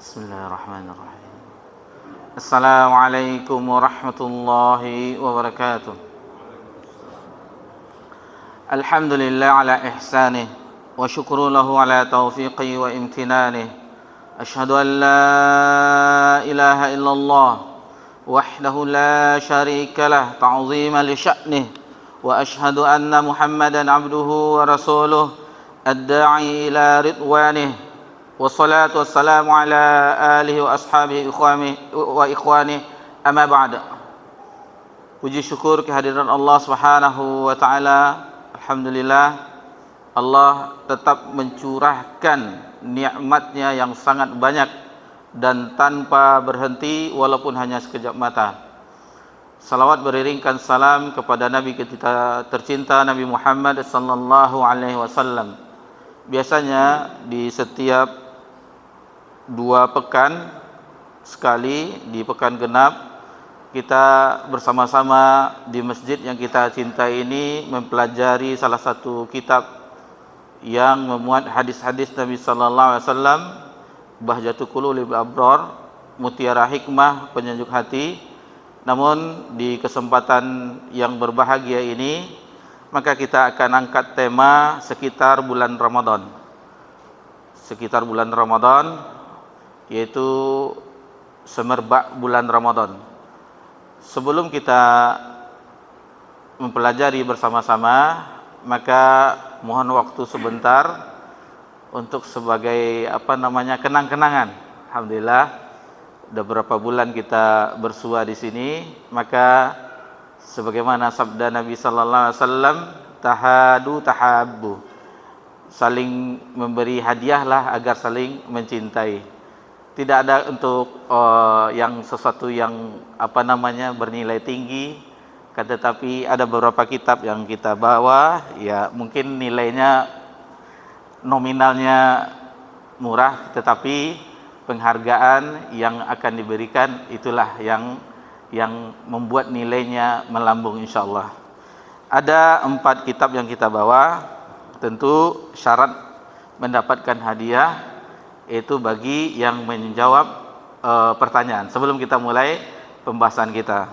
Bismillahirrahmanirrahim. Assalamualaikum warahmatullahi wabarakatuh. Alhamdulillah ala ihsanih wa syukru lahu ala taufiqi wa imtinanih. Ashhadu an la ilaha illallah wahdahu la syarika lah ta'ziman li sya'nih wa ashhadu anna Muhammadan abduhu wa rasuluh ad-da'i ila ridwanih. Wassalatu wassalamu ala alihi wa ashabihi wa ikhwani amma ba'd. Puji syukur kehadiran Allah Subhanahu wa taala. Alhamdulillah, Allah tetap mencurahkan nikmatnya yang sangat banyak dan tanpa berhenti walaupun hanya sekejap mata. Salawat beriringkan salam kepada Nabi kita tercinta Nabi Muhammad sallallahu alaihi wasallam. Biasanya di setiap 2 pekan sekali, di pekan genap, kita bersama-sama di masjid yang kita cintai ini mempelajari salah satu kitab yang memuat hadis-hadis Nabi sallallahu alaihi wasallam, Bahjatul Qulubil Abrar, mutiara hikmah penyejuk hati. Namun di kesempatan yang berbahagia ini, maka kita akan angkat tema sekitar bulan Ramadan. Sekitar bulan Ramadan, yaitu semerbak bulan Ramadan. Sebelum kita mempelajari bersama-sama, maka mohon waktu sebentar untuk sebagai kenang-kenangan. Alhamdulillah, sudah berapa bulan kita bersua di sini, maka sebagaimana sabda Nabi sallallahu alaihi wasallam, tahadu tahabbu. Saling memberi hadiahlah agar saling mencintai. Tidak ada untuk yang sesuatu yang bernilai tinggi, tetapi ada beberapa kitab yang kita bawa, ya mungkin nilainya nominalnya murah, tetapi penghargaan yang akan diberikan itulah yang membuat nilainya melambung insyaallah. Ada 4 kitab yang kita bawa. Tentu syarat mendapatkan hadiah itu bagi yang menjawab pertanyaan. Sebelum kita mulai pembahasan kita,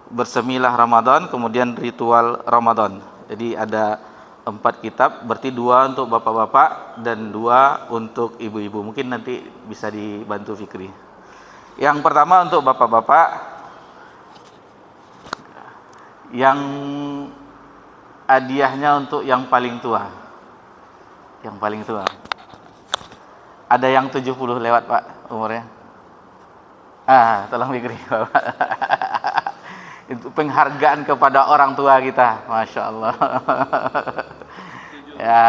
bersemilah Ramadan, kemudian ritual Ramadan. Jadi ada 4 kitab, berarti 2 untuk bapak-bapak dan 2 untuk ibu-ibu. Mungkin nanti bisa dibantu Fikri. Yang pertama untuk bapak-bapak, yang hadiahnya untuk yang paling tua. Yang paling tua. Ada yang 70 lewat Pak umurnya. Tolong Fikri Bapak. Itu penghargaan kepada orang tua kita. Masya Allah. Ya.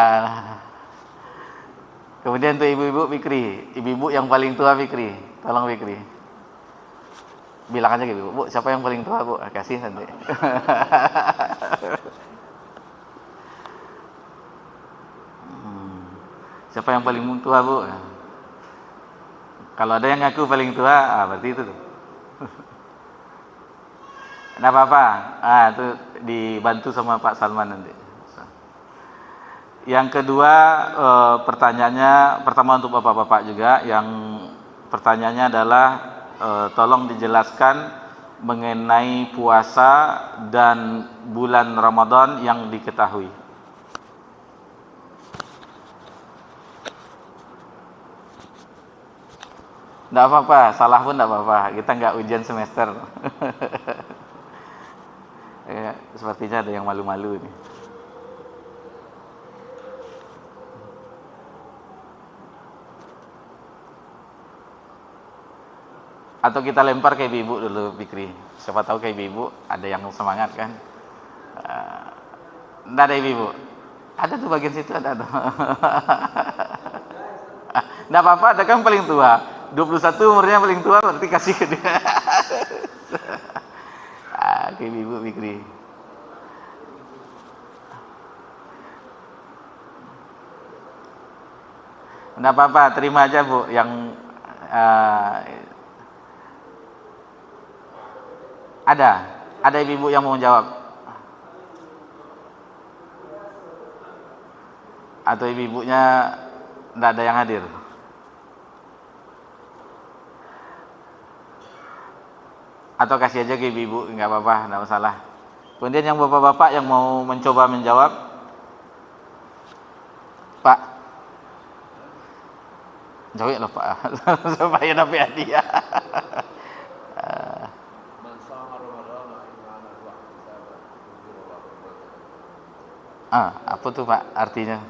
Kemudian untuk ibu-ibu Fikri. Ibu-ibu yang paling tua Fikri. Tolong Fikri. Bilang aja gitu, Bu, siapa yang paling tua Bu? Kasih nanti. Siapa yang paling tua Bu? Kalau ada yang ngaku paling tua, berarti itu tuh. Nah apa-apa, itu dibantu sama Pak Salman nanti. Yang kedua, pertanyaannya, pertama untuk bapak-bapak juga, yang pertanyaannya adalah tolong dijelaskan mengenai puasa dan bulan Ramadan yang diketahui. Tidak apa-apa, salah pun tidak apa-apa. Kita nggak ujian semester. Ya, sepertinya ada yang malu-malu nih. Atau kita lempar ke ibu dulu, Fikri. Siapa tahu ke ibu ada yang semangat kan? Tidak ada ibu. Ada tuh bagian situ ada tuh. Tidak apa-apa, ada kan paling tua. 21 umurnya paling tua, berarti kasih ke dia. Ke ibu Fikri. Tidak apa-apa, terima aja Bu. Yang ada ibu-ibu yang mau jawab. Atau ibu-ibunya tidak ada yang hadir. Atau kasih aja ke ibu-ibu, nggak apa-apa, nggak masalah. Kemudian yang bapak-bapak yang mau mencoba menjawab, Pak, jawab lah Pak, supaya dapat hadiah. Apa tuh Pak artinya?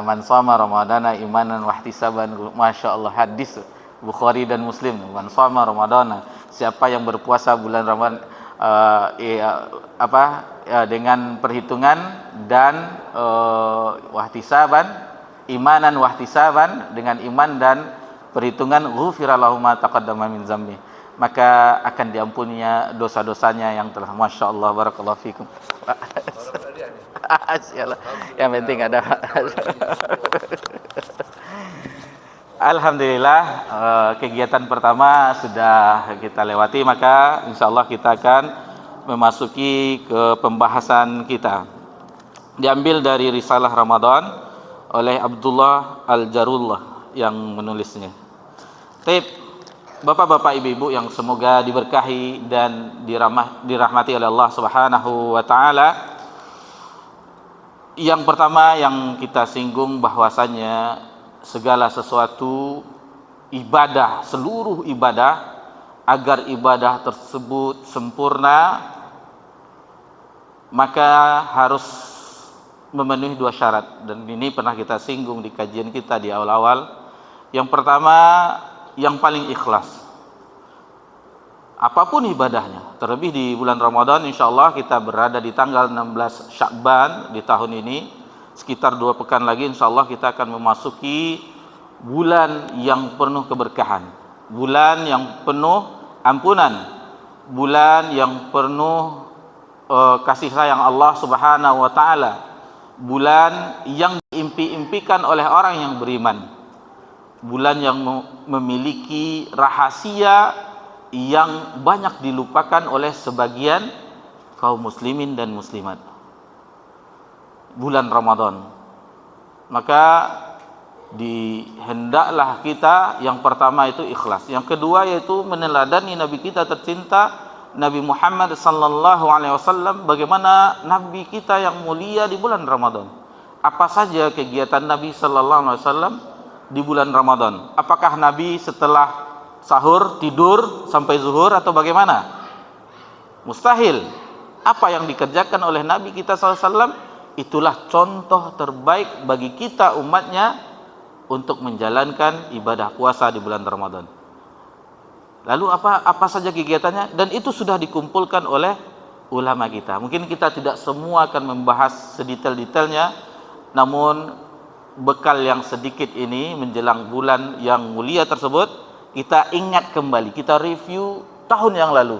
Man shoma ramadana imanan wahtisaban, Masya Allah, hadis Bukhari dan Muslim. Man shoma ramadana, siapa yang berpuasa bulan Ramadan dengan perhitungan dan wahtisaban, imanan wahtisaban, dengan iman dan perhitungan, ghufira lahu ma taqaddama min zambi, maka akan diampuninya dosa-dosanya yang telah. Masya Allah, barakallahu fikum. Yang penting ada. Alhamdulillah, kegiatan pertama sudah kita lewati, maka insya Allah kita akan memasuki ke pembahasan kita. Diambil dari Risalah Ramadan oleh Abdullah Al-Jarullah yang menulisnya. Bapak-bapak, ibu-ibu yang semoga diberkahi dan dirahmati oleh Allah Subhanahu wa taala. Yang pertama yang kita singgung bahwasanya segala sesuatu ibadah, seluruh ibadah, agar ibadah tersebut sempurna, maka harus memenuhi dua syarat, dan ini pernah kita singgung di kajian kita di awal-awal. Yang pertama, yang paling ikhlas. Apapun ibadahnya, terlebih di bulan Ramadan, insya Allah kita berada di tanggal 16 Sya'ban di tahun ini, sekitar 2 pekan lagi insya Allah kita akan memasuki bulan yang penuh keberkahan, bulan yang penuh ampunan, bulan yang penuh kasih sayang Allah Subhanahu wa taala, bulan yang diimpi-impikan oleh orang yang beriman, bulan yang memiliki rahasia yang banyak dilupakan oleh sebagian kaum muslimin dan muslimat. Bulan Ramadan. Maka hendaklah kita, yang pertama itu ikhlas, yang kedua yaitu meneladani Nabi kita tercinta Nabi Muhammad sallallahu alaihi wasallam, bagaimana Nabi kita yang mulia di bulan Ramadan. Apa saja kegiatan Nabi sallallahu alaihi wasallam di bulan Ramadan? Apakah Nabi setelah sahur tidur sampai zuhur atau bagaimana? Mustahil. Apa yang dikerjakan oleh Nabi kita SAW, itulah contoh terbaik bagi kita umatnya untuk menjalankan ibadah puasa di bulan Ramadan. Lalu apa saja kegiatannya? Dan itu sudah dikumpulkan oleh ulama kita. Mungkin kita tidak semua akan membahas sedetail-detailnya, namun bekal yang sedikit ini menjelang bulan yang mulia tersebut, kita ingat kembali, kita review tahun yang lalu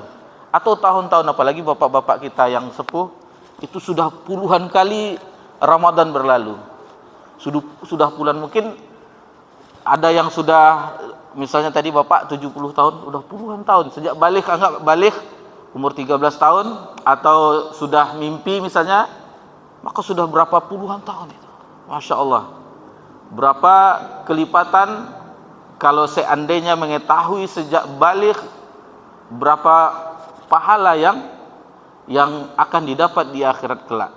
atau tahun-tahun, apalagi bapak-bapak kita yang sepuh, itu sudah puluhan kali Ramadan berlalu, sudah puluhan, mungkin ada yang sudah, misalnya tadi bapak 70 tahun, udah puluhan tahun sejak balik, anggap balik umur 13 tahun, atau sudah mimpi misalnya, maka sudah berapa puluhan tahun itu. Masya Allah, berapa kelipatan kalau seandainya mengetahui sejak balik, berapa pahala yang akan didapat di akhirat kelak.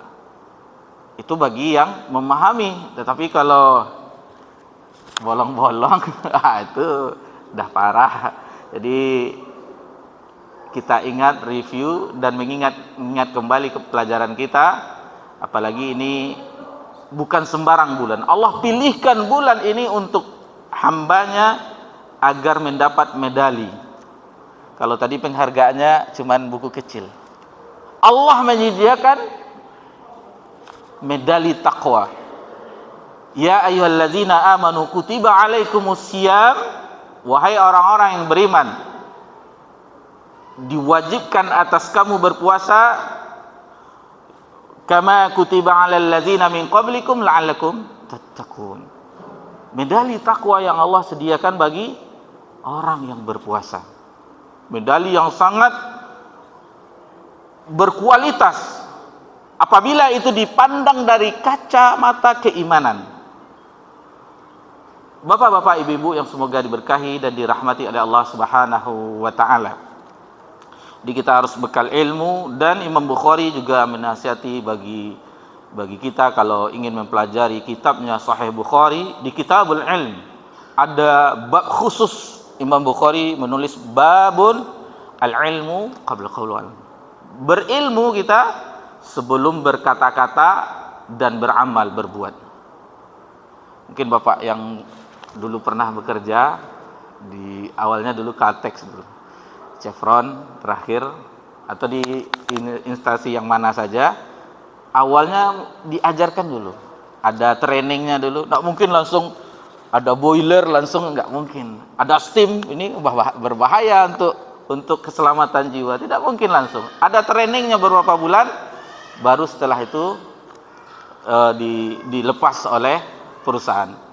Itu bagi yang memahami. Tetapi kalau bolong-bolong, itu dah parah. Jadi kita ingat, review, dan mengingat kembali ke pelajaran kita. Apalagi ini bukan sembarang bulan. Allah pilihkan bulan ini untuk hambanya agar mendapat medali. Kalau tadi penghargaannya cuman buku kecil, Allah menyediakan medali taqwa. Ya ayyuhallazina amanu kutiba alaikumusiyam, wahai orang-orang yang beriman, diwajibkan atas kamu berpuasa, kama kutiba alal ladzina min qablikum la'allakum tattaqun. Medali takwa yang Allah sediakan bagi orang yang berpuasa. Medali yang sangat berkualitas apabila itu dipandang dari kacamata keimanan. Bapak-bapak, ibu-ibu yang semoga diberkahi dan dirahmati oleh Allah Subhanahu wa taala. Kita harus bekal ilmu, dan Imam Bukhari juga menasihati bagi kita kalau ingin mempelajari kitabnya Sahih Bukhari. Di Kitabul Ilm ada bab khusus. Imam Bukhari menulis babun al-ilmu qabla qaul. Berilmu kita sebelum berkata-kata dan beramal, berbuat. Mungkin Bapak yang dulu pernah bekerja di awalnya dulu Caltex dulu, Chevron terakhir, atau di instansi yang mana saja, awalnya diajarkan dulu, ada trainingnya dulu. Nggak mungkin langsung ada boiler langsung, nggak mungkin. Ada steam, ini berbahaya untuk keselamatan jiwa, tidak mungkin langsung. Ada trainingnya beberapa bulan, baru setelah itu dilepas oleh perusahaan.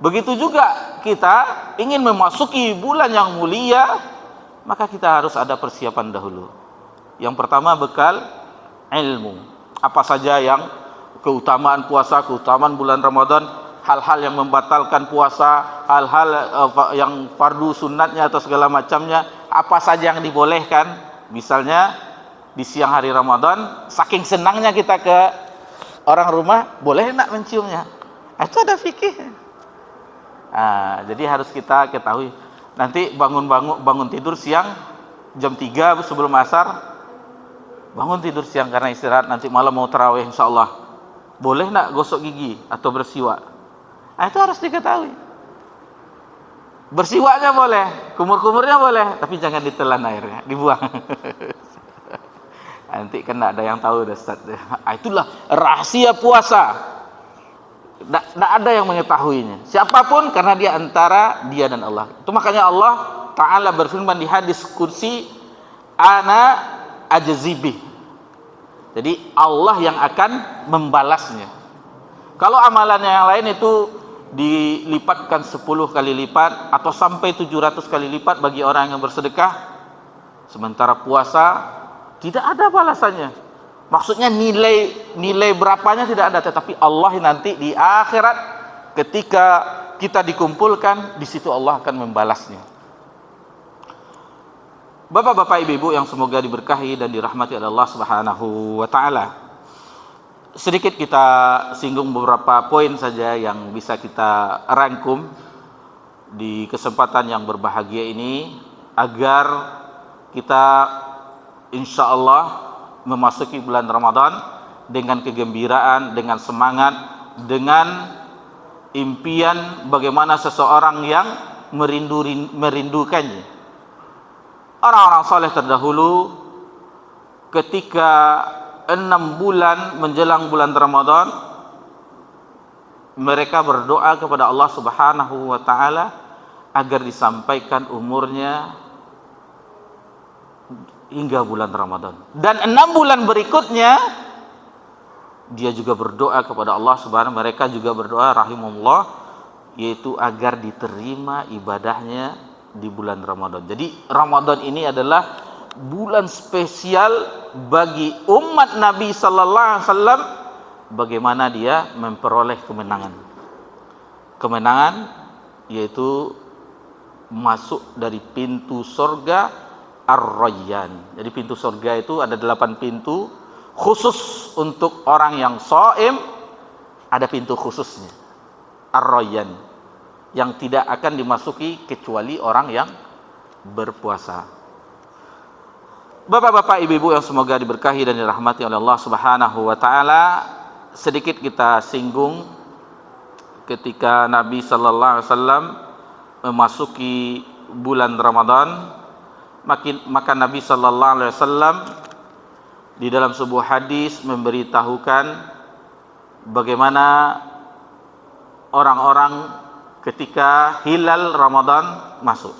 Begitu juga kita ingin memasuki bulan yang mulia, maka kita harus ada persiapan dahulu. Yang pertama, bekal ilmu. Apa saja yang keutamaan puasa, keutamaan bulan Ramadan, hal-hal yang membatalkan puasa, hal-hal yang fardu sunatnya atau segala macamnya, apa saja yang dibolehkan. Misalnya di siang hari Ramadan, saking senangnya kita ke orang rumah, boleh nak menciumnya? Itu ada fikih. Jadi harus kita ketahui. Nanti bangun tidur siang jam 3 sebelum asar, bangun tidur siang karena istirahat, nanti malam mau tarawih insyaallah, boleh nak gosok gigi atau bersiwak? Itu harus diketahui. Bersiwaknya boleh, kumur-kumurnya boleh, tapi jangan ditelan airnya, dibuang. Nanti kan ada yang tahu dah Ustaz. Itulah rahasia puasa. Tidak ada yang mengetahuinya, siapapun, karena dia antara dia dan Allah. Itu makanya Allah Ta'ala berfirman di hadis kursi, ana ajzibih. Jadi Allah yang akan membalasnya. Kalau amalannya yang lain itu dilipatkan 10 kali lipat atau sampai 700 kali lipat bagi orang yang bersedekah. Sementara puasa tidak ada balasannya. Maksudnya nilai berapanya tidak ada, tetapi Allah nanti di akhirat ketika kita dikumpulkan, di situ Allah akan membalasnya. Bapak-bapak, ibu-ibu yang semoga diberkahi dan dirahmati oleh Allah Subhanahu wa taala. Sedikit kita singgung beberapa poin saja yang bisa kita rangkum di kesempatan yang berbahagia ini, agar kita insyaallah memasuki bulan Ramadan dengan kegembiraan, dengan semangat, dengan impian bagaimana seseorang yang merindukannya. Orang-orang saleh terdahulu ketika 6 bulan menjelang bulan Ramadan, mereka berdoa kepada Allah Subhanahu wa taala agar disampaikan umurnya hingga bulan Ramadan. Dan 6 bulan berikutnya dia juga berdoa kepada Allah Subhanahu, mereka juga berdoa rahimahullah, yaitu agar diterima ibadahnya di bulan Ramadan. Jadi Ramadan ini adalah bulan spesial bagi umat Nabi sallallahu alaihi wasallam, bagaimana dia memperoleh kemenangan. Kemenangan yaitu masuk dari pintu surga Ar-Rayyan. Jadi pintu surga itu ada 8 pintu khusus untuk orang yang shaim, ada pintu khususnya Ar-Rayyan yang tidak akan dimasuki kecuali orang yang berpuasa. Bapak-bapak, ibu-ibu yang semoga diberkahi dan dirahmati oleh Allah Subhanahu wa taala, sedikit kita singgung ketika Nabi sallallahu alaihi wasallam memasuki bulan Ramadan. Maka Nabi sallallahu alaihi wasallam di dalam sebuah hadis memberitahukan bagaimana orang-orang ketika hilal Ramadan masuk.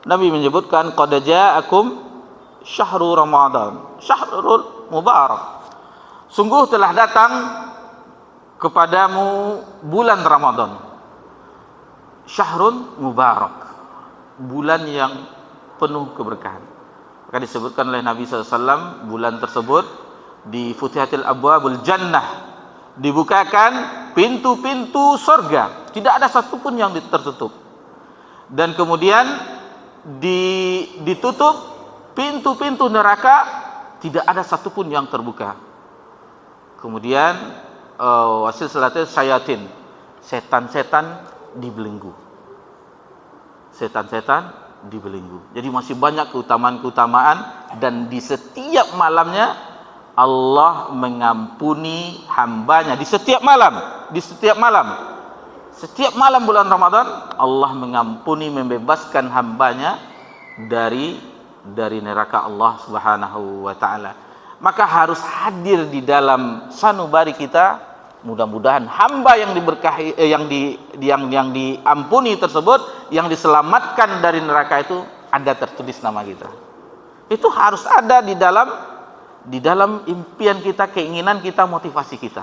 Nabi menyebutkan, qad ja'akum syahrul Ramadan, syahrul mubarak. Sungguh telah datang kepadamu bulan Ramadan, syahrul mubarak, bulan yang penuh keberkahan. Maka disebutkan oleh Nabi SAW bulan tersebut di Futihatil Abwabul Jannah, dibukakan pintu-pintu surga, tidak ada satupun yang tertutup. Dan kemudian ditutup pintu-pintu neraka, tidak ada satupun yang terbuka. Kemudian wasil salatin syayatin, setan-setan dibelenggu. Setan-setan dibelenggu. Jadi masih banyak keutamaan-keutamaan, dan di setiap malamnya Allah mengampuni hambanya. Di setiap malam, setiap malam bulan Ramadan Allah mengampuni, membebaskan hambanya dari neraka Allah Subhanahu wa taala. Maka harus hadir di dalam sanubari kita. Mudah-mudahan hamba yang diberkahi, yang diampuni tersebut, yang diselamatkan dari neraka itu, ada tertulis nama kita. Itu harus ada di dalam impian kita, keinginan kita, motivasi kita.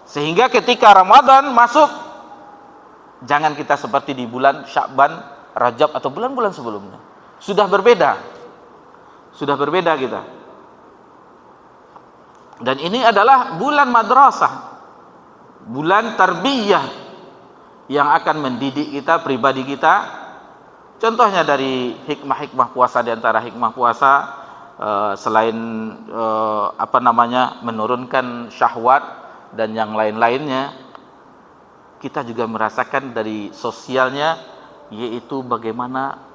Sehingga ketika Ramadan masuk, jangan kita seperti di bulan Sya'ban, Rajab atau bulan-bulan sebelumnya. Sudah berbeda kita. Dan ini adalah bulan madrasah, bulan tarbiyah yang akan mendidik kita, pribadi kita. Contohnya dari hikmah-hikmah puasa, di antara hikmah puasa selain menurunkan syahwat dan yang lain-lainnya, kita juga merasakan dari sosialnya, yaitu bagaimana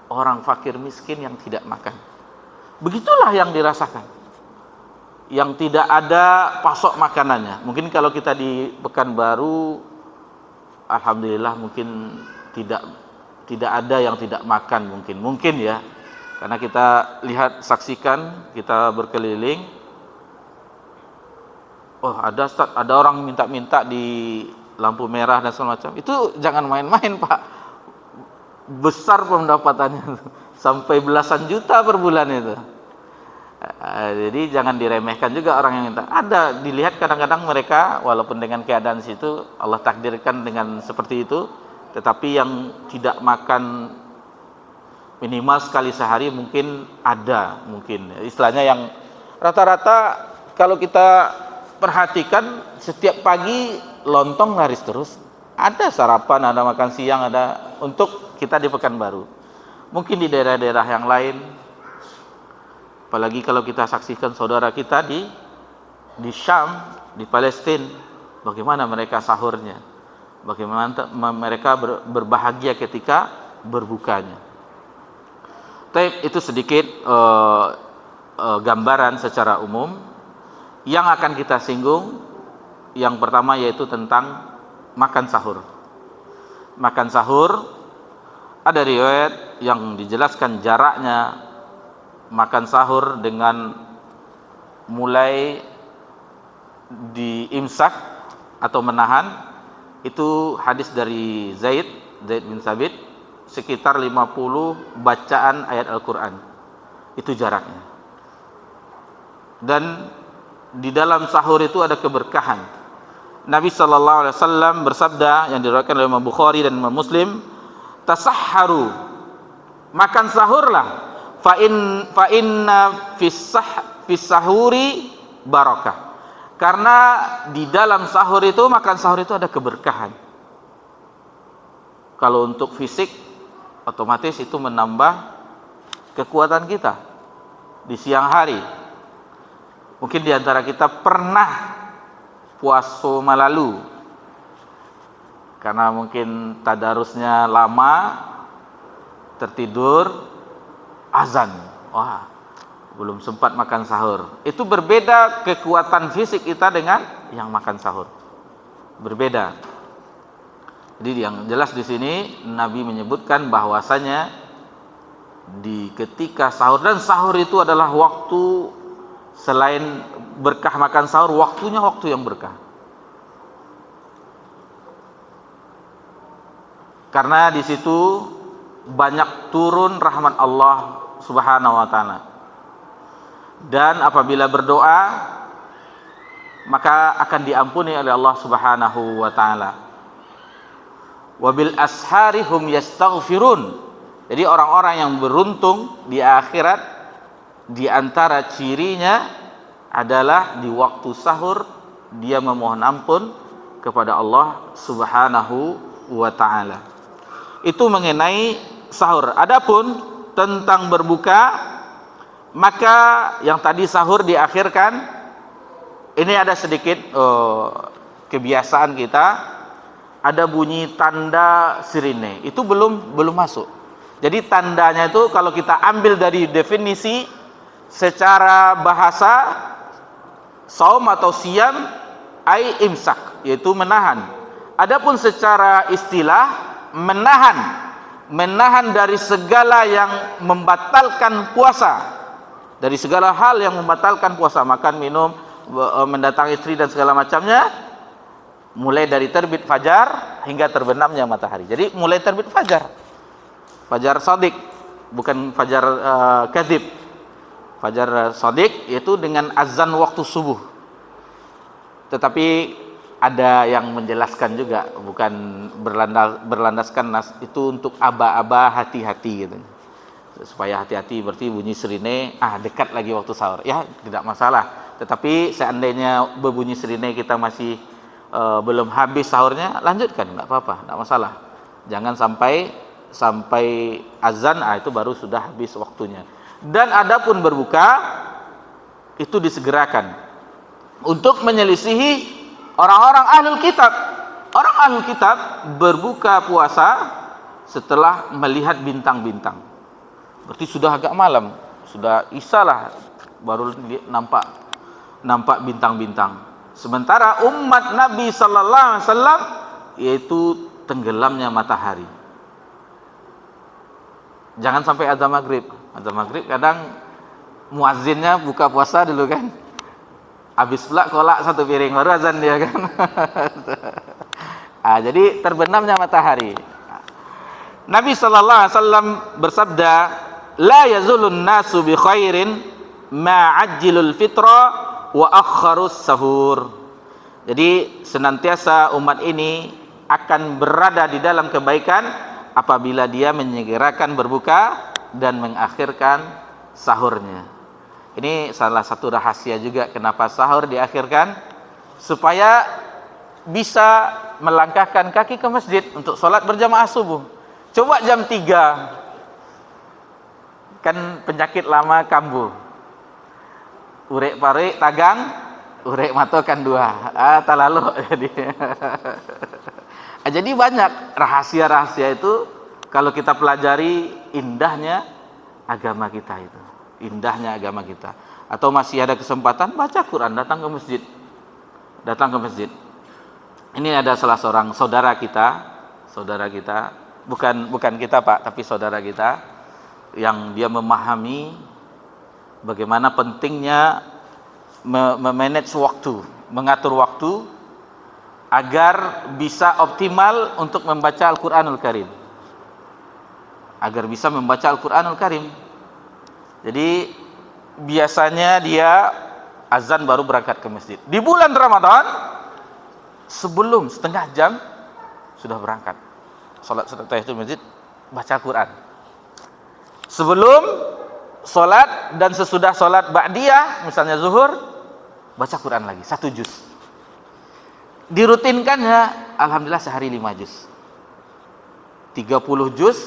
orang fakir miskin yang tidak makan. Begitulah yang dirasakan, yang tidak ada pasok makanannya. Mungkin kalau kita di Pekanbaru, alhamdulillah mungkin tidak ada yang tidak makan, mungkin ya. Karena kita lihat, saksikan, kita berkeliling. Oh, ada orang minta-minta di lampu merah dan segala macam. Itu jangan main-main, Pak. Besar pendapatannya, sampai belasan juta per bulan itu. Jadi jangan diremehkan juga orang yang minta. Ada, dilihat kadang-kadang mereka walaupun dengan keadaan situ Allah takdirkan dengan seperti itu, tetapi yang tidak makan minimal sekali sehari mungkin ada, istilahnya yang rata-rata kalau kita perhatikan setiap pagi lontong laris terus. Ada sarapan, ada makan siang, ada untuk kita di Pekanbaru. Mungkin di daerah-daerah yang lain, apalagi kalau kita saksikan saudara kita di Syam, di Palestina, bagaimana mereka sahurnya, bagaimana mereka berbahagia ketika berbukanya. Tapi itu sedikit gambaran secara umum. Yang akan kita singgung, yang pertama yaitu tentang makan sahur. Makan sahur, ada riwayat yang dijelaskan jaraknya makan sahur dengan mulai diimsak atau menahan. Itu hadis dari Zaid bin Sabit, sekitar 50 bacaan ayat Al-Quran. Itu jaraknya. Dan di dalam sahur itu ada keberkahan. Nabi SAW bersabda, yang diriwayatkan oleh Imam Bukhari dan Imam Muslim, tasahharu, makan sahurlah, fa inna fis sahuri barakah. Karena di dalam sahur itu, makan sahur itu ada keberkahan. Kalau untuk fisik, otomatis itu menambah kekuatan kita di siang hari. Mungkin di antara kita pernah puasa malalu karena mungkin tadarusnya lama, tertidur, azan, wah, belum sempat makan sahur. Itu berbeda kekuatan fisik kita dengan yang makan sahur, berbeda. Jadi yang jelas di sini Nabi menyebutkan bahwasanya di ketika sahur, dan sahur itu adalah waktu, selain berkah makan sahur, waktunya waktu yang berkah. Karena di situ banyak turun rahmat Allah Subhanahu wa taala. Dan apabila berdoa, maka akan diampuni oleh Allah Subhanahu wa taala. Wabil ashari hum yastaghfirun. Jadi orang-orang yang beruntung di akhirat, di antara cirinya adalah di waktu sahur dia memohon ampun kepada Allah Subhanahu wa taala. Itu mengenai sahur. Adapun tentang berbuka, maka yang tadi sahur diakhirkan, ini ada sedikit kebiasaan kita, ada bunyi tanda sirine, itu belum masuk. Jadi tandanya itu kalau kita ambil dari definisi secara bahasa, saum atau siam ai imsak, yaitu menahan. Adapun secara istilah, menahan dari segala yang membatalkan puasa, dari segala hal yang membatalkan puasa, makan, minum, mendatangi istri dan segala macamnya, mulai dari terbit fajar hingga terbenamnya matahari. Jadi mulai terbit fajar shadiq, bukan fajar kadzib. Fajar shadiq yaitu dengan azan waktu subuh. Tetapi ada yang menjelaskan juga, bukan berlandaskan nas, itu untuk aba-aba hati-hati gitu. Supaya hati-hati, berarti bunyi sirine, dekat lagi waktu sahur. Ya, tidak masalah. Tetapi seandainya berbunyi sirine kita masih belum habis sahurnya, lanjutkan, enggak apa-apa, enggak masalah. Jangan sampai azan, itu baru sudah habis waktunya. Dan adapun berbuka itu disegerakan untuk menyelisihi orang-orang ahlul kitab. Orang ahlul kitab berbuka puasa setelah melihat bintang-bintang. Berarti sudah agak malam, sudah isya lah, baru nampak bintang-bintang. Sementara umat Nabi sallallahu alaihi wasallam yaitu tenggelamnya matahari. Jangan sampai azan maghrib. Azan maghrib kadang muazzinnya buka puasa dulu kan. Habis pula kolak satu piring baru azan dia kan. Jadi terbenamnya matahari. Nabi sallallahu alaihi wasallam bersabda, "La yazulun nasu bi khairin ma ajjilul fitra wa akharus sahur." Jadi senantiasa umat ini akan berada di dalam kebaikan apabila dia menyegerakan berbuka dan mengakhirkan sahurnya. Ini salah satu rahasia juga kenapa sahur diakhirkan, supaya bisa melangkahkan kaki ke masjid untuk sholat berjamaah subuh. Coba jam 3, kan penyakit lama kambuh, urek parik tagang, urek matokan dua, talalu. Jadi banyak rahasia-rahasia itu kalau kita pelajari, indahnya agama kita itu, indahnya agama kita. Atau masih ada kesempatan, baca Quran, datang ke masjid. Ini ada salah seorang saudara kita, bukan kita Pak, tapi saudara kita yang dia memahami bagaimana pentingnya memanage waktu, mengatur waktu agar bisa optimal untuk membaca Al-Quranul Karim. Jadi biasanya dia azan baru berangkat ke masjid. Di bulan Ramadan sebelum setengah jam sudah berangkat. Salat tahiyatul masjid, baca Quran. Sebelum salat dan sesudah salat ba'diyah, misalnya zuhur, baca Quran lagi 1 juz. Dirutinkannya, alhamdulillah sehari 5 juz. 30 juz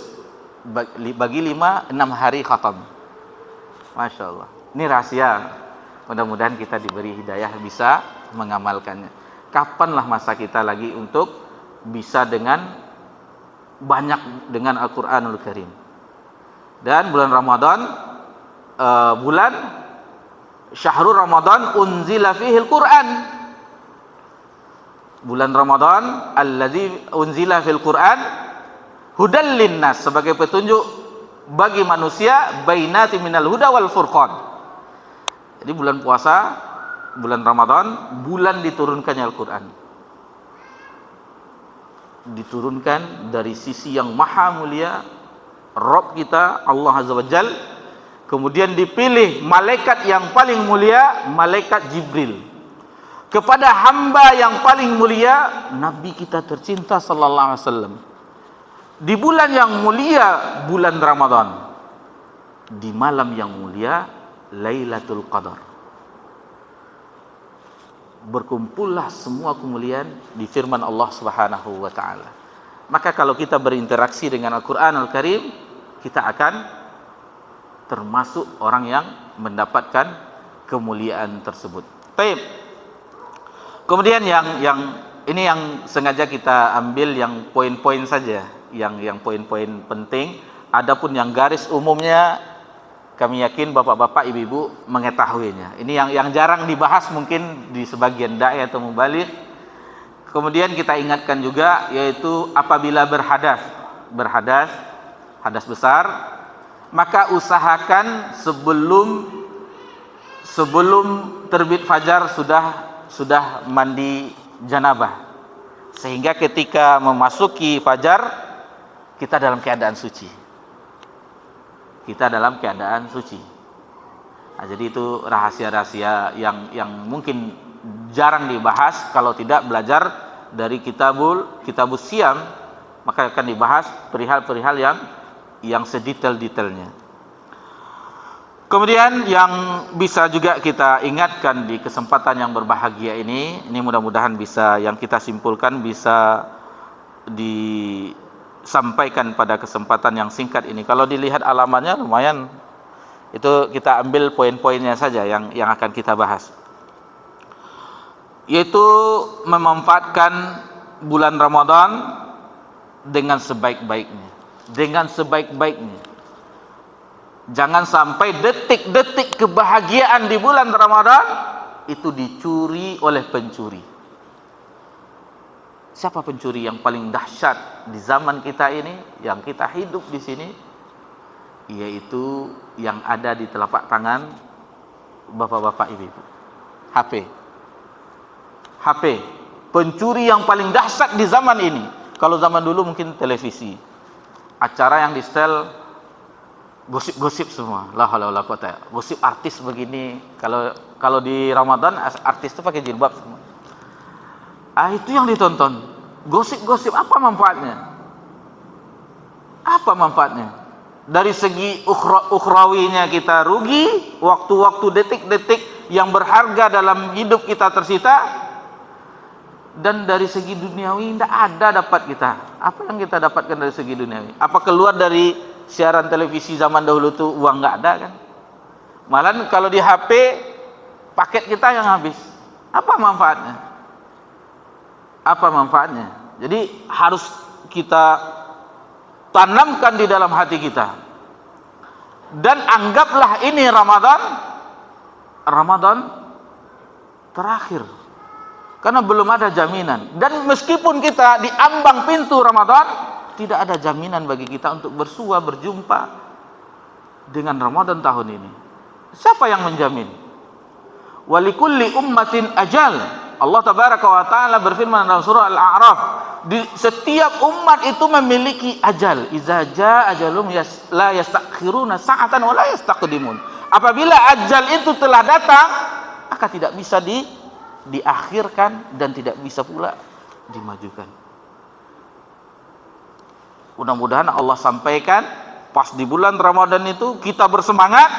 bagi 5, 6 hari khatam. Masya Allah. Ini rahasia. Mudah-mudahan kita diberi hidayah bisa mengamalkannya. Kapanlah masa kita lagi untuk bisa dengan banyak dengan Al-Quranul Karim. Dan bulan Ramadan, bulan Syahrul Ramadan unzila fihil Quran. Bulan Ramadan allazi unzila fil Quran hudal linnas, sebagai petunjuk bagi manusia, bainati minal huda wal furqan. Jadi bulan puasa, bulan Ramadan, bulan diturunkannya Al-Quran. Diturunkan dari sisi yang maha mulia, Rabb kita Allah Azza wa Jal. Kemudian dipilih malaikat yang paling mulia, malaikat Jibril, kepada hamba yang paling mulia, Nabi kita tercinta sallallahu alaihi wasallam. Di bulan yang mulia, bulan Ramadan, di malam yang mulia, Lailatul Qadar. berkumpullah semua kemuliaan di firman Allah Subhanahu wa taala. Maka kalau kita berinteraksi dengan Al-Qur'anul Karim, kita akan termasuk orang yang mendapatkan kemuliaan tersebut. Baik. Kemudian yang ini yang sengaja kita ambil yang poin-poin saja, yang poin-poin penting. Adapun yang garis umumnya kami yakin bapak-bapak, ibu-ibu mengetahuinya. Ini yang jarang dibahas mungkin di sebagian dai atau mubalik. Kemudian kita ingatkan juga, yaitu apabila berhadas besar, maka usahakan sebelum terbit fajar sudah mandi janabah, sehingga ketika memasuki fajar kita dalam keadaan suci. Nah, jadi itu rahasia-rahasia yang mungkin jarang dibahas kalau tidak belajar dari kitabus siam, maka akan dibahas perihal-perihal yang sedetail-detailnya. Kemudian yang bisa juga kita ingatkan di kesempatan yang berbahagia ini mudah-mudahan bisa, yang kita simpulkan bisa disampaikan pada kesempatan yang singkat ini. Kalau dilihat alamannya lumayan, itu kita ambil poin-poinnya saja yang akan kita bahas, yaitu memanfaatkan bulan Ramadan dengan sebaik-baiknya. Jangan sampai detik-detik kebahagiaan di bulan Ramadan itu dicuri oleh pencuri. Siapa pencuri yang paling dahsyat di zaman kita ini, yang kita hidup di sini? Yaitu yang ada di telapak tangan bapak-bapak, ibu-ibu. HP. Pencuri yang paling dahsyat di zaman ini. Kalau zaman dulu mungkin televisi. Acara yang di setel gosip-gosip semua. La haula wala quwata. Gosip artis begini. Kalau di Ramadan artis itu pakai jilbab semua. Itu yang ditonton. Gosip-gosip, apa manfaatnya? Dari segi ukhrawinya kita rugi, waktu-waktu detik-detik yang berharga dalam hidup kita tersita. Dan dari segi duniawi tidak ada dapat kita. Apa yang kita dapatkan dari segi duniawi? Apa keluar dari siaran televisi zaman dahulu tuh uang nggak ada kan? Malah kalau di HP paket kita yang habis. Apa manfaatnya? Jadi harus kita tanamkan di dalam hati kita. Dan anggaplah ini Ramadan terakhir. Karena belum ada jaminan. Dan meskipun kita di ambang pintu Ramadan, tidak ada jaminan bagi kita untuk berjumpa dengan Ramadan tahun ini. Siapa yang menjamin? Walikulli ummatin ajal. Allah tabaraka wa ta'ala berfirman dalam surah Al-A'raf, di setiap umat itu memiliki ajal. Iza jaa ajalum la yastakhiruna sa'atan wa la yastaqdimun. Apabila ajal itu telah datang, maka tidak bisa diakhirkan dan tidak bisa pula dimajukan. Mudah-mudahan Allah sampaikan pas di bulan Ramadan itu kita bersemangat,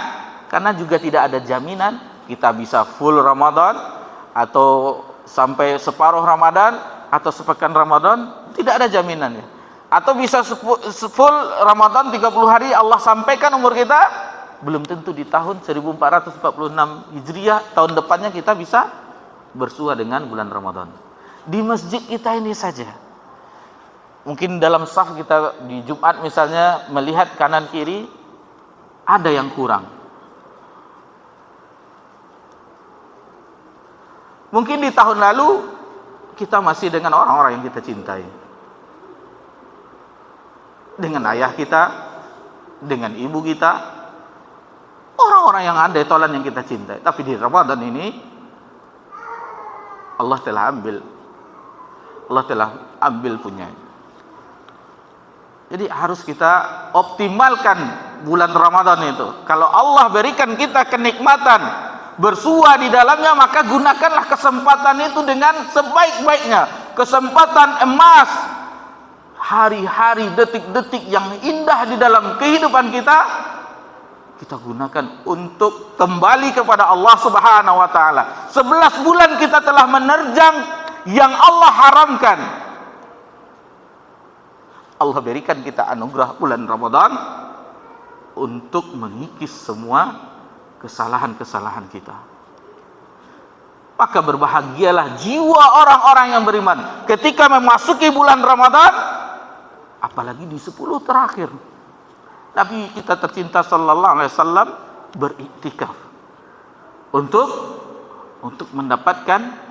karena juga tidak ada jaminan kita bisa full Ramadan atau sampai separuh Ramadan atau sepekan Ramadan, tidak ada jaminannya. Atau bisa full Ramadan 30 hari Allah sampaikan umur kita, belum tentu di tahun 1446 Hijriah tahun depannya kita bisa bersua dengan bulan Ramadan. Di masjid kita ini saja, mungkin dalam saf kita di Jumat misalnya melihat kanan kiri ada yang kurang. Mungkin di tahun lalu kita masih dengan orang-orang yang kita cintai, dengan ayah kita, dengan ibu kita, orang-orang yang andai tolan yang kita cintai. Tapi di Ramadan ini Allah telah ambil punya. Jadi harus kita optimalkan bulan Ramadan itu. Kalau Allah berikan kita kenikmatan bersua di dalamnya, maka gunakanlah kesempatan itu dengan sebaik-baiknya. Kesempatan emas, hari-hari, detik-detik yang indah di dalam kehidupan kita, kita gunakan untuk kembali kepada Allah Subhanahu wa taala. 11 bulan kita telah menerjang yang Allah haramkan. Allah berikan kita anugerah bulan Ramadan untuk mengikis semua kesalahan-kesalahan kita. Maka berbahagialah jiwa orang-orang yang beriman ketika memasuki bulan Ramadan, apalagi di 10 terakhir. Nabi kita tercinta sallallahu alaihi wasallam beriktikaf untuk mendapatkan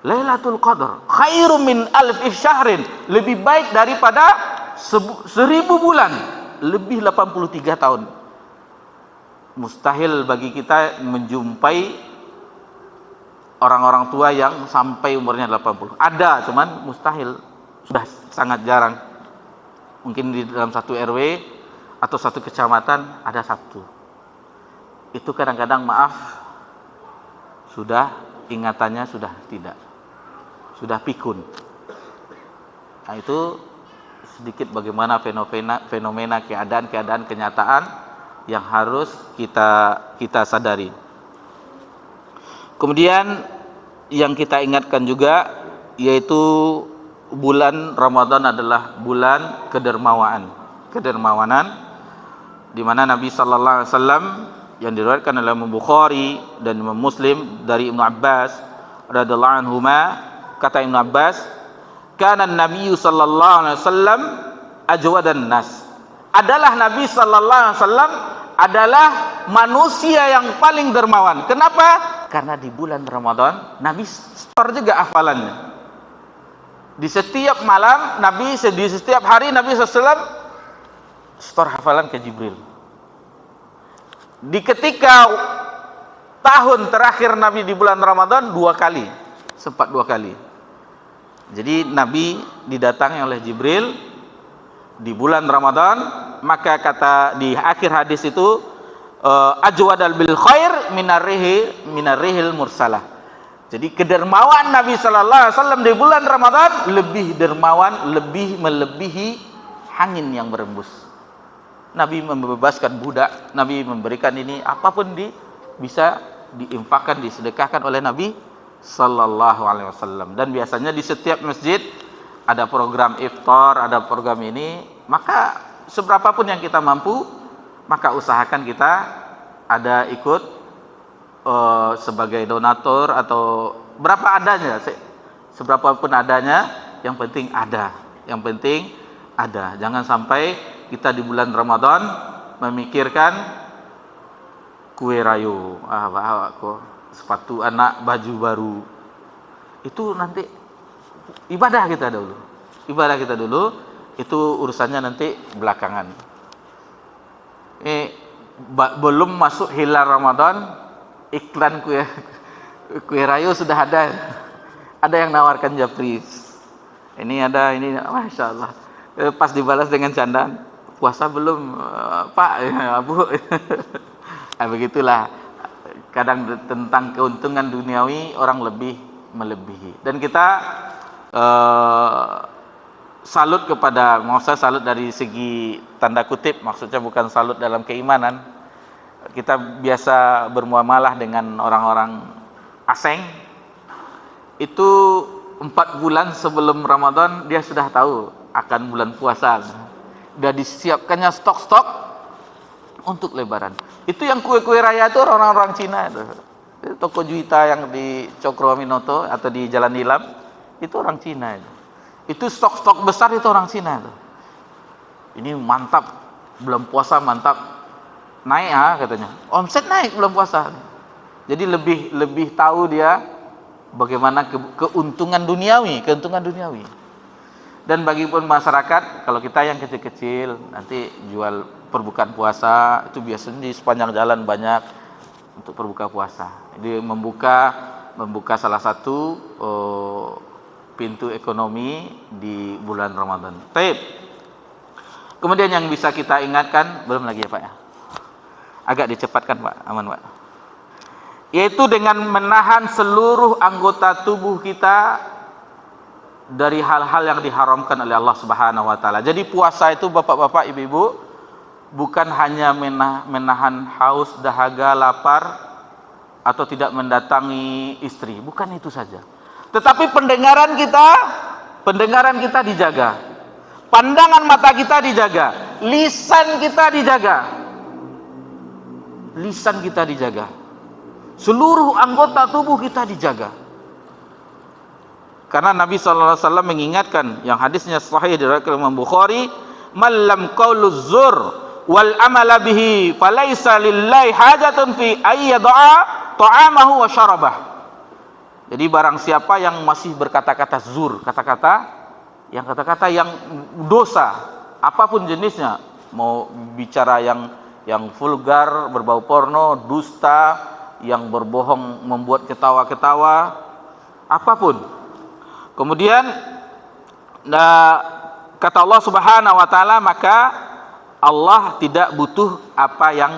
Lailatul Qadar, khairum min alfi syahrin, lebih baik daripada 1000 bulan, lebih 83 tahun. Mustahil bagi kita menjumpai orang-orang tua yang sampai umurnya 80. Ada, cuman mustahil, sudah sangat jarang. Mungkin di dalam satu RW atau satu kecamatan ada satu. Itu kadang-kadang maaf, sudah ingatannya sudah tidak, sudah pikun. Nah, itu sedikit bagaimana fenomena keadaan kenyataan yang harus kita sadari. Kemudian yang kita ingatkan juga yaitu bulan Ramadan adalah bulan kedermawanan, di mana Nabi sallallahu alaihi wasallam yang diriwayatkan oleh Imam Bukhari dan Imam Muslim dari Ibnu Abbas radhiyallahu anhuma, kata Ibnu Abbas, kana Nabi sallallahu alaihi wasallam ajwadan nas. Adalah Nabi sallallahu alaihi wasallam adalah manusia yang paling dermawan. Kenapa? Karena di bulan Ramadan Nabi store juga hafalannya. Di setiap malam Nabi, di setiap hari Nabi SAW store hafalan ke Jibril. Di ketika tahun terakhir Nabi di bulan Ramadan 2 kali, sempat 2 kali. Jadi Nabi didatangi oleh Jibril di bulan Ramadan, maka kata di akhir hadis itu ajwadal bil khair minarrihil mursalah. Jadi kedermawan Nabi sallallahu alaihi wasallam di bulan Ramadan lebih dermawan, lebih melebihi angin yang berembus. Nabi membebaskan budak, Nabi memberikan ini, apapun bisa diinfakkan, disedekahkan oleh Nabi sallallahu alaihi wasallam. Dan biasanya di setiap masjid ada program iftar, ada program ini, maka seberapapun yang kita mampu, maka usahakan kita ada ikut sebagai donatur atau berapa adanya, seberapapun adanya, yang penting ada, jangan sampai kita di bulan Ramadan memikirkan kue rayu, sepatu anak, baju baru. Itu nanti ibadah kita dulu, itu urusannya nanti belakangan. Belum masuk hilal Ramadan, iklan kue rayu sudah ada yang nawarkan japris. Ini ada, ini Masya Allah. Pas dibalas dengan candaan, puasa belum Pak, Bu. Nah, begitulah. Kadang tentang keuntungan duniawi orang lebih melebihi. Dan kita salut kepada, maksudnya salut dari segi tanda kutip, maksudnya bukan salut dalam keimanan. Kita biasa bermuamalah dengan orang-orang asing, itu 4 bulan sebelum Ramadan dia sudah tahu akan bulan puasa, sudah disiapkannya stok-stok untuk lebaran. Itu yang kue-kue raya itu orang-orang Cina itu. Toko Juwita yang di Cokro Aminoto atau di Jalan Nilam itu orang Cina itu. Itu stok-stok besar itu orang Cina itu. Ini mantap, bulan puasa mantap, naik katanya. Omset naik bulan puasa. Jadi lebih tahu dia bagaimana keuntungan duniawi. Dan bagi pun masyarakat, kalau kita yang kecil-kecil nanti jual perbukaan puasa, itu biasanya di sepanjang jalan banyak untuk berbuka puasa. Jadi membuka salah satu pintu ekonomi di bulan Ramadan. Baik. Kemudian yang bisa kita ingatkan, belum lagi ya Pak ya. Agak dicepatkan Pak, aman Pak. Yaitu dengan menahan seluruh anggota tubuh kita dari hal-hal yang diharamkan oleh Allah Subhanahu wa taala. Jadi puasa itu Bapak-bapak, Ibu-ibu, bukan hanya menahan haus, dahaga, lapar, atau tidak mendatangi istri, bukan itu saja. Tetapi pendengaran kita dijaga, pandangan mata kita dijaga, lisan kita dijaga, seluruh anggota tubuh kita dijaga. Karena Nabi SAW mengingatkan, yang hadisnya sahih diriwayatkan Imam Bukhari, "Malam qauluz zur wal amala bihi falaisa lillahi hajatun fi ayyada'a ta'amahu wa syarabah." Jadi barang siapa yang masih berkata-kata zur, kata-kata yang dosa, apapun jenisnya, mau bicara yang vulgar, berbau porno, dusta, yang berbohong, membuat ketawa-ketawa, apapun. Kemudian kata Allah Subhanahu wa taala, maka Allah tidak butuh apa yang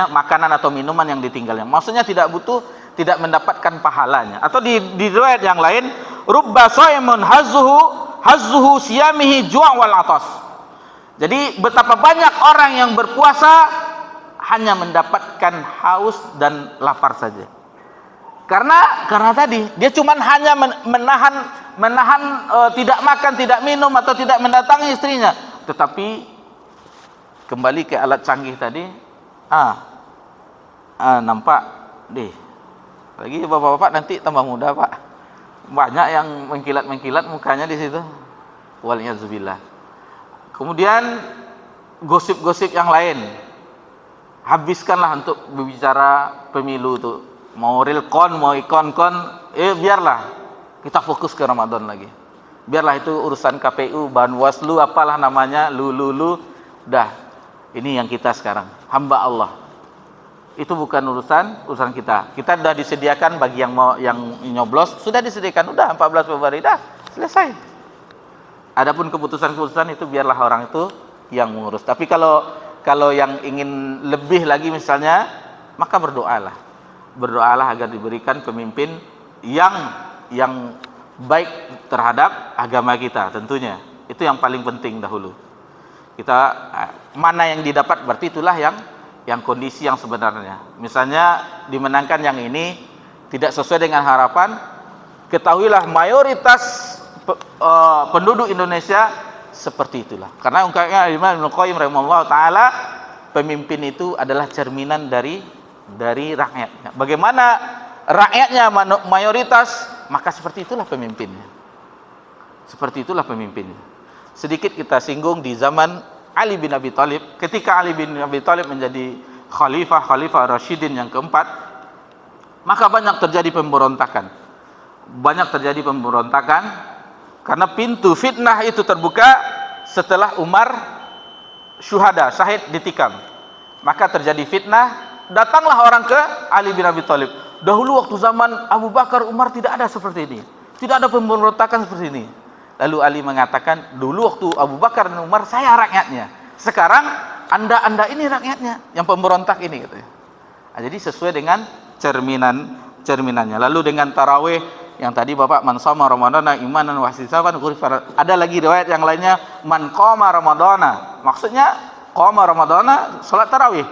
makanan atau minuman yang ditinggalnya. Maksudnya tidak butuh, tidak mendapatkan pahalanya. Atau di riwayat yang lain, rubba shaimun hazzuhu siyamihi ju' wal atas. Jadi betapa banyak orang yang berpuasa hanya mendapatkan haus dan lapar saja. Karena tadi dia cuma hanya menahan tidak makan, tidak minum, atau tidak mendatangi istrinya. Tetapi kembali ke alat canggih tadi, nampak deh. Lagi bapak-bapak nanti tambah muda, Pak. Banyak yang mengkilat-mengkilat mukanya di situ. Waliyadzubillah. Kemudian gosip-gosip yang lain, habiskanlah untuk berbicara pemilu tuh. Mau realcon, mau ikon-kon, biarlah kita fokus ke Ramadan lagi. Biarlah itu urusan KPU, Banwaslu, apalah namanya, lulu. Dah, ini yang kita sekarang, hamba Allah. Itu bukan urusan kita. Kita sudah disediakan bagi yang mau, yang nyoblos sudah disediakan, udah 14 Februari dah selesai. Adapun keputusan-keputusan itu biarlah orang itu yang mengurus. Tapi kalau yang ingin lebih lagi misalnya, maka berdoalah agar diberikan pemimpin yang baik terhadap agama kita, tentunya itu yang paling penting dahulu. Kita mana yang didapat, berarti itulah yang kondisi yang sebenarnya. Misalnya dimenangkan yang ini tidak sesuai dengan harapan, ketahuilah mayoritas penduduk Indonesia seperti itulah. Karena ungkapnya Imam Ibnu Qayyim rahimahullah taala, pemimpin itu adalah cerminan dari rakyatnya. Bagaimana rakyatnya mayoritas, maka seperti itulah pemimpinnya. Sedikit kita singgung di zaman Ali bin Abi Thalib. Ketika Ali bin Abi Thalib menjadi khalifah Rasyidin yang keempat, maka banyak terjadi pemberontakan karena pintu fitnah itu terbuka setelah Umar syahid ditikam. Maka terjadi fitnah, datanglah orang ke Ali bin Abi Thalib. Dahulu waktu zaman Abu Bakar, Umar tidak ada seperti ini, tidak ada pemberontakan seperti ini. Lalu Ali mengatakan, dulu waktu Abu Bakar dan Umar saya rakyatnya, sekarang anda ini rakyatnya yang pemberontak ini, katanya. Jadi sesuai dengan cerminannya. Lalu dengan tarawih yang tadi Bapak, man shoma ramadhana imanan wa ihtisaban ghufira. Ada lagi riwayat yang lainnya, man qama ramadhana, maksudnya qama ramadhana, salat tarawih.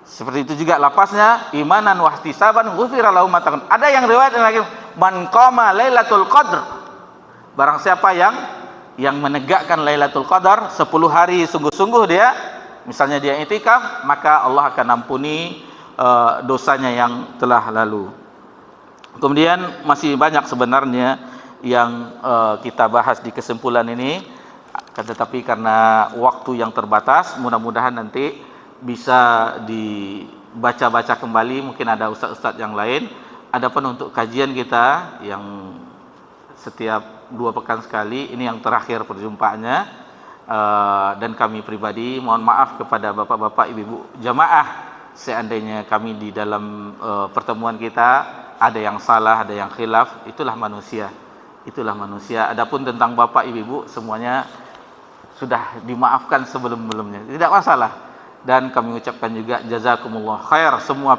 Seperti itu juga lafaznya, imanan wa ihtisaban ghufira lahu ma taqaddama. Ada yang riwayat yang lagi, man qama lailatul qadr, barang siapa yang menegakkan Lailatul Qadar 10 hari sungguh-sungguh dia, misalnya dia i'tikaf, maka Allah akan ampuni dosanya yang telah lalu. Kemudian masih banyak sebenarnya yang kita bahas di kesimpulan ini, tetapi karena waktu yang terbatas, mudah-mudahan nanti bisa dibaca-baca kembali, mungkin ada ustaz-ustaz yang lain. Adapun untuk kajian kita yang setiap 2 pekan sekali, ini yang terakhir perjumpaannya, dan kami pribadi mohon maaf kepada bapak-bapak, ibu-ibu jamaah, seandainya kami di dalam pertemuan kita ada yang salah, ada yang khilaf, itulah manusia. Adapun tentang bapak ibu-ibu semuanya sudah dimaafkan sebelum-sebelumnya, tidak masalah. Dan kami ucapkan juga jazakumullah khair semua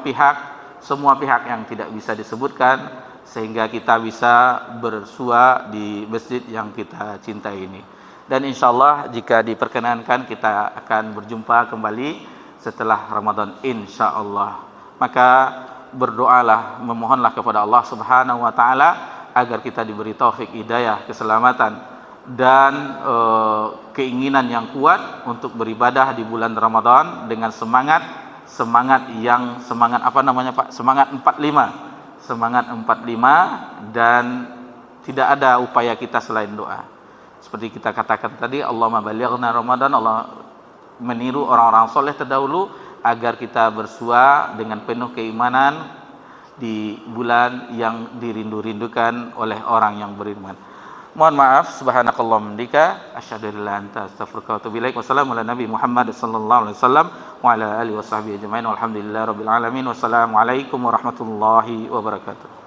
pihak yang tidak bisa disebutkan, sehingga kita bisa bersua di masjid yang kita cintai ini. Dan insya Allah jika diperkenankan kita akan berjumpa kembali setelah Ramadan insya Allah. Maka berdoalah, memohonlah kepada Allah Subhanahu wa taala agar kita diberi taufik, hidayah, keselamatan dan keinginan yang kuat untuk beribadah di bulan Ramadan dengan semangat apa namanya Pak? Semangat 45. Semangat 45 dan tidak ada upaya kita selain doa. Seperti kita katakan tadi, Allahumma balighna Ramadan, Allah meniru orang-orang soleh terdahulu agar kita bersua dengan penuh keimanan di bulan yang dirindu-rindukan oleh orang yang beriman. Mohon maaf, subhanakallahumma bika asyhadu an la ilaha illa anta astaghfiruka wa atubu ilaik. Wassalamu ala nabi Muhammad sallallahu alaihi wasallam wa ala alihi washabbihi ajmain. Walhamdulillahirabbil alamin. Wassalamu alaikum warahmatullahi wabarakatuh.